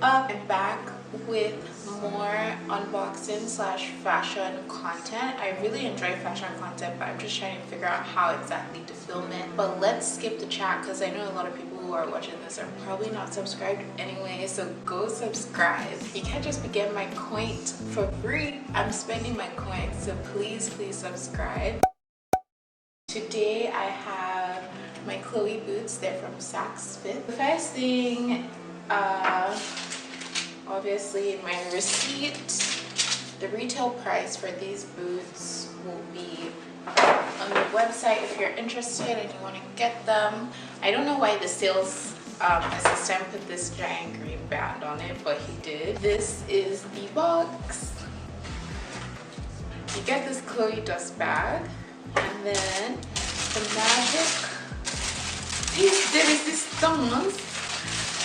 I'm back with more unboxing slash fashion content. I really enjoy fashion content, but I'm just trying to figure out how exactly to film it. But let's skip the chat because I know a lot of people who are watching this are probably not subscribed anyway, so go subscribe. You can't just be getting my coins for free. I'm spending my coins, so please subscribe. Today I have my Chloé boots. They're from Saks Fifth. The first thing, obviously my receipt. The retail price for these boots will be on the website if you're interested and you want to get them. I don't know why the sales assistant put this giant green band on it, but he did. This is the box. You get this Chloé dust bag, and then the magic piece de resistance,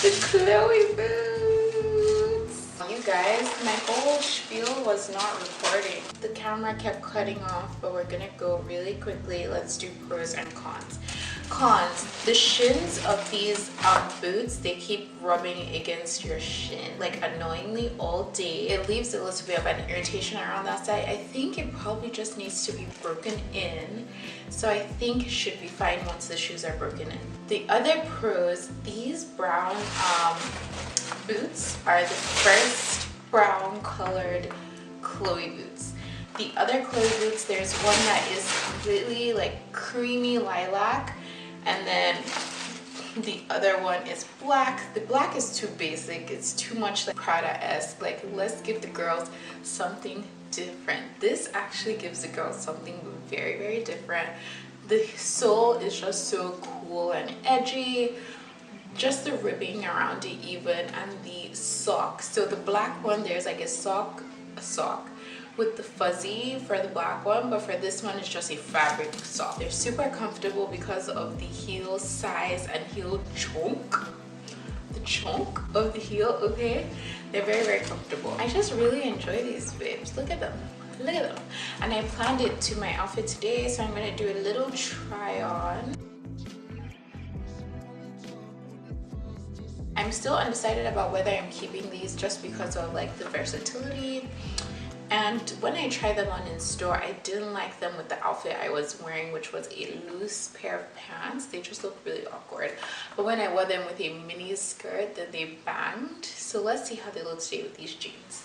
the Chloé boots. You guys, my whole spiel was not recording. The camera kept cutting off, but we're gonna go really quickly. Let's do pros and cons. Cons: the shins of these boots, they keep rubbing against your shin like annoyingly all day. It leaves a little bit of an irritation around that side. I think it probably just needs to be broken in, so I think it should be fine once the shoes are broken in. The other pros: these brown boots are the first brown colored Chloé boots. The other Chloé boots, there's one that is completely like creamy lilac, and then the other one is black. The black is too basic. It's too much like Prada-esque. Like, let's give the girls something different. This actually gives the girls something very different. The sole is just so cool and edgy. Just the ribbing around it even, and the sock. So the black one, there's like a sock with the fuzzy for the black one, but for this one it's just a fabric sock. They're super comfortable because of the heel size and heel chunk. The chunk of the heel, okay? They're very comfortable. I just really enjoy these babes. Look at them. Look at them. And I planned it to my outfit today, so I'm gonna do a little try on. I'm still undecided about whether I'm keeping these just because of like the versatility. And when I tried them on in store, I didn't like them with the outfit I was wearing, which was a loose pair of pants. They just looked really awkward. But when I wore them with a mini skirt, then they banged. So let's see how they look today with these jeans.